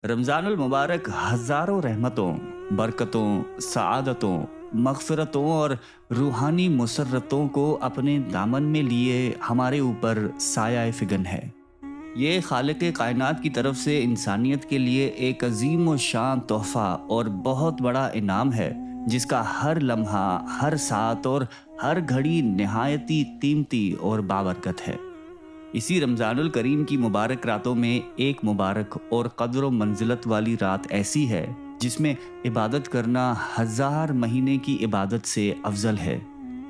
رمضان المبارک ہزاروں رحمتوں، برکتوں، سعادتوں، مغفرتوں اور روحانی مسرتوں کو اپنے دامن میں لیے ہمارے اوپر سایہ فگن ہے۔ یہ خالق کائنات کی طرف سے انسانیت کے لیے ایک عظیم و شان تحفہ اور بہت بڑا انعام ہے، جس کا ہر لمحہ، ہر ساعت اور ہر گھڑی نہایتی قیمتی اور بابرکت ہے۔ اسی رمضان الکریم کی مبارک راتوں میں ایک مبارک اور قدر و منزلت والی رات ایسی ہے جس میں عبادت کرنا ہزار مہینے کی عبادت سے افضل ہے،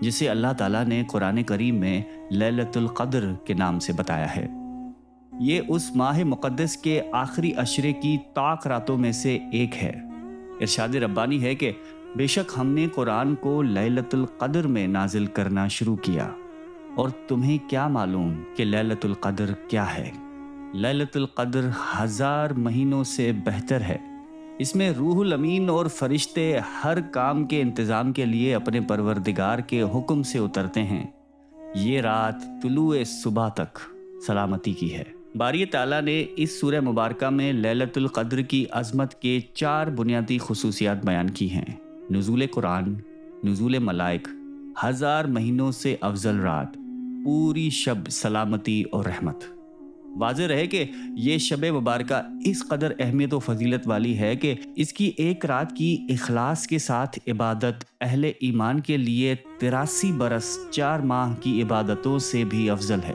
جسے اللہ تعالیٰ نے قرآن کریم میں لیلۃ القدر کے نام سے بتایا ہے۔ یہ اس ماہ مقدس کے آخری عشرے کی طاق راتوں میں سے ایک ہے۔ ارشاد ربانی ہے کہ بے شک ہم نے قرآن کو لیلۃ القدر میں نازل کرنا شروع کیا، اور تمہیں کیا معلوم کہ لیلۃ القدر کیا ہے؟ لیلۃ القدر ہزار مہینوں سے بہتر ہے۔ اس میں روح الامین اور فرشتے ہر کام کے انتظام کے لیے اپنے پروردگار کے حکم سے اترتے ہیں۔ یہ رات طلوع صبح تک سلامتی کی ہے۔ باری تعالیٰ نے اس سورہ مبارکہ میں لیلۃ القدر کی عظمت کے 4 بنیادی خصوصیات بیان کی ہیں: نزول قرآن، نزول ملائک، ہزار مہینوں سے افضل رات، پوری شب سلامتی اور رحمت۔ واضح رہے کہ یہ شب مبارکہ اس قدر اہمیت و فضیلت والی ہے کہ اس کی ایک رات کی اخلاص کے ساتھ عبادت اہل ایمان کے لیے 83 برس 4 ماہ کی عبادتوں سے بھی افضل ہے۔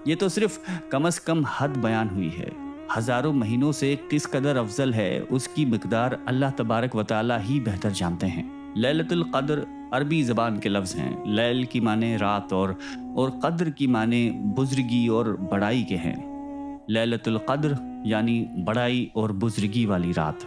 یہ تو صرف کم از کم حد بیان ہوئی ہے۔ ہزاروں مہینوں سے کس قدر افضل ہے اس کی مقدار اللہ تبارک و تعالی ہی بہتر جانتے ہیں۔ لیلۃ القدر عربی زبان کے لفظ ہیں۔ لیل کی معنی رات اور قدر کی معنی بزرگی اور بڑائی کے ہیں۔ لیلۃ القدر یعنی بڑائی اور بزرگی والی رات۔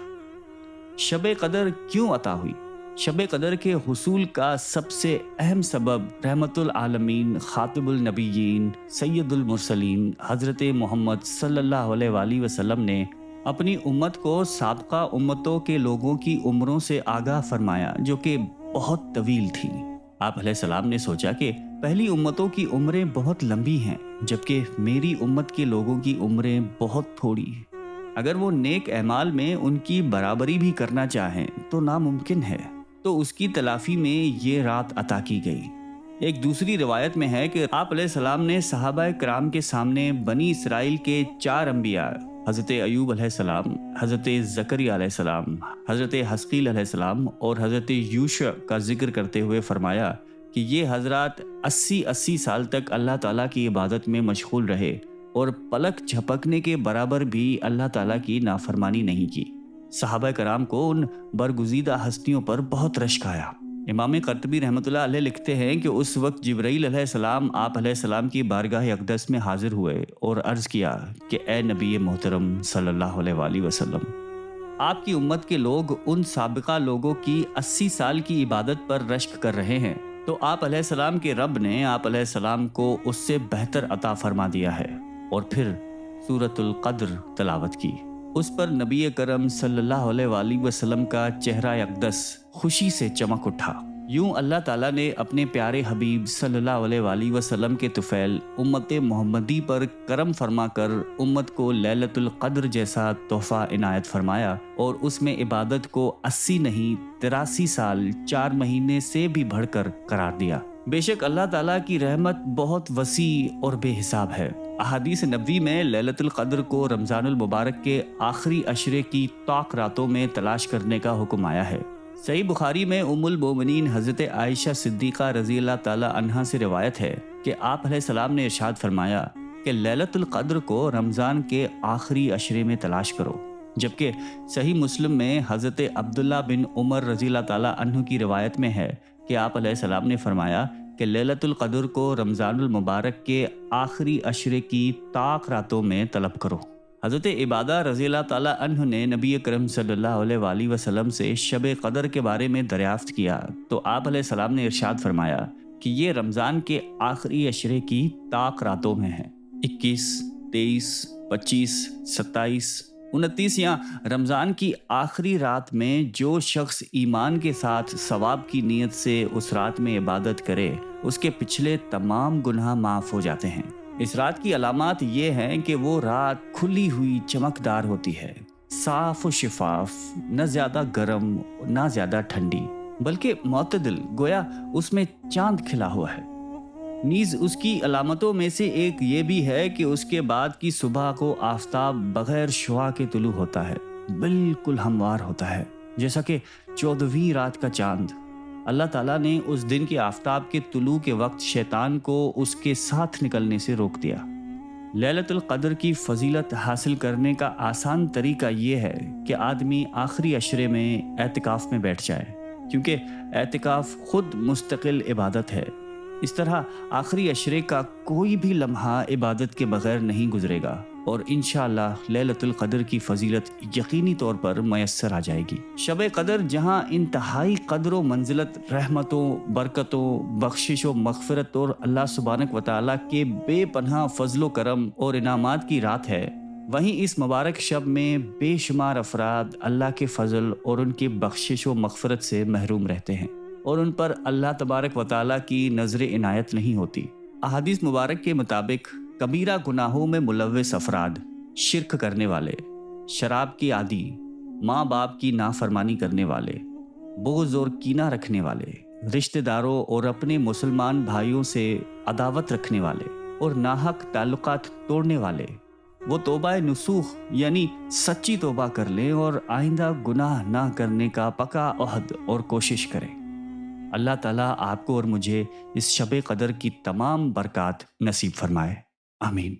شب قدر کیوں عطا ہوئی؟ شب قدر کے حصول کا سب سے اہم سبب رحمت العالمین، خاتم النبیین، سید المرسلین حضرت محمد صلی اللہ علیہ وآلہ وسلم نے اپنی امت کو سابقہ امتوں کے لوگوں کی عمروں سے آگاہ فرمایا، جو کہ بہت طویل تھیں۔ آپ علیہ السلام نے سوچا کہ پہلی امتوں کی عمریں بہت لمبی ہیں، جبکہ میری امت کے لوگوں کی عمریں بہت تھوڑی۔ اگر وہ نیک اعمال میں ان کی برابری بھی کرنا چاہیں تو ناممکن ہے، تو اس کی تلافی میں یہ رات عطا کی گئی۔ ایک دوسری روایت میں ہے کہ آپ علیہ السلام نے صحابہ کرام کے سامنے بنی اسرائیل کے 4 انبیاء، حضرت ایوب علیہ السلام، حضرت زکریا علیہ السلام، حضرت حزقیل علیہ السلام اور حضرت یوشع کا ذکر کرتے ہوئے فرمایا کہ یہ حضرات 80 سال تک اللہ تعالیٰ کی عبادت میں مشغول رہے اور پلک جھپکنے کے برابر بھی اللہ تعالیٰ کی نافرمانی نہیں کی۔ صحابہ کرام کو ان برگزیدہ ہستیوں پر بہت رشک آیا۔ امام قرطبی رحمۃ اللہ علیہ لکھتے ہیں کہ اس وقت جبرائیل علیہ السلام آپ علیہ السلام کی بارگاہ اقدس میں حاضر ہوئے اور عرض کیا کہ اے نبی محترم صلی اللہ علیہ وآلہ وسلم، آپ کی امت کے لوگ ان سابقہ لوگوں کی 80 سال کی عبادت پر رشک کر رہے ہیں، تو آپ علیہ السلام کے رب نے آپ علیہ السلام کو اس سے بہتر عطا فرما دیا ہے، اور پھر سورۃ القدر تلاوت کی۔ اس پر نبی کرم صلی اللہ علیہ وآلہ وسلم کا چہرہ اقدس خوشی سے چمک اٹھا۔ یوں اللہ تعالیٰ نے اپنے پیارے حبیب صلی اللہ علیہ وآلہ وسلم کے طفیل امت محمدی پر کرم فرما کر امت کو لیلۃ القدر جیسا تحفہ عنایت فرمایا، اور اس میں عبادت کو 80 نہیں 83 سال 4 مہینے سے بھی بڑھ کر قرار دیا۔ بے شک اللہ تعالیٰ کی رحمت بہت وسیع اور بے حساب ہے۔ احادیث نبوی میں لیلۃ القدر کو رمضان المبارک کے آخری عشرے کی طاق راتوں میں تلاش کرنے کا حکم آیا ہے۔ صحیح بخاری میں ام المومنین حضرت عائشہ صدیقہ رضی اللہ تعالی عنہا سے روایت ہے کہ آپ علیہ السلام نے ارشاد فرمایا کہ لیلۃ القدر کو رمضان کے آخری عشرے میں تلاش کرو، جبکہ صحیح مسلم میں حضرت عبداللہ بن عمر رضی اللہ تعالی عنہ کی روایت میں ہے کہ آپ علیہ السلام نے فرمایا کہ لیلۃ القدر کو رمضان المبارک کے آخری عشرے کی طاق راتوں میں طلب کرو۔ حضرت عبادہ رضی اللہ تعالی عنہ نے نبی کرم صلی اللہ علیہ وآلہ وسلم سے شب قدر کے بارے میں دریافت کیا، تو آپ علیہ السلام نے ارشاد فرمایا کہ یہ رمضان کے آخری عشرے کی طاق راتوں میں ہے۔ 21، 23، 25، 27، 29 یا رمضان کی آخری رات میں جو شخص ایمان کے ساتھ ثواب کی نیت سے اس رات میں عبادت کرے، اس کے پچھلے تمام گناہ معاف ہو جاتے ہیں۔ اس رات کی علامات یہ ہیں کہ وہ رات کھلی ہوئی چمکدار ہوتی ہے، صاف و شفاف، نہ زیادہ گرم نہ زیادہ ٹھنڈی، بلکہ معتدل، گویا اس میں چاند کھلا ہوا ہے۔ نیز اس کی علامتوں میں سے ایک یہ بھی ہے کہ اس کے بعد کی صبح کو آفتاب بغیر شعاع کے طلوع ہوتا ہے، بالکل ہموار ہوتا ہے، جیسا کہ 14ویں رات کا چاند۔ اللہ تعالیٰ نے اس دن کے آفتاب کے طلوع کے وقت شیطان کو اس کے ساتھ نکلنے سے روک دیا۔ لیلۃ القدر کی فضیلت حاصل کرنے کا آسان طریقہ یہ ہے کہ آدمی آخری عشرے میں اعتکاف میں بیٹھ جائے، کیونکہ اعتکاف خود مستقل عبادت ہے۔ اس طرح آخری عشرے کا کوئی بھی لمحہ عبادت کے بغیر نہیں گزرے گا، اور انشاءاللہ لیلۃ القدر کی فضیلت یقینی طور پر میسر آ جائے گی۔ شب قدر جہاں انتہائی قدر و منزلت، رحمتوں، برکتوں، بخشش و مغفرت اور اللہ سبحانہ و تعالیٰ کے بے پناہ فضل و کرم اور انعامات کی رات ہے، وہیں اس مبارک شب میں بے شمار افراد اللہ کے فضل اور ان کی بخشش و مغفرت سے محروم رہتے ہیں، اور ان پر اللہ تبارک و تعالیٰ کی نظر عنایت نہیں ہوتی۔ احادیث مبارک کے مطابق کبیرہ گناہوں میں ملوث افراد، شرک کرنے والے، شراب کی عادی، ماں باپ کی نافرمانی کرنے والے، بغض اور کینہ رکھنے والے، رشتہ داروں اور اپنے مسلمان بھائیوں سے عداوت رکھنے والے اور ناحق تعلقات توڑنے والے، وہ توبہ نصوح یعنی سچی توبہ کر لیں اور آئندہ گناہ نہ کرنے کا پکا عہد اور کوشش کریں۔ اللہ تعالیٰ آپ کو اور مجھے اس شب قدر کی تمام برکات نصیب فرمائے، آمین۔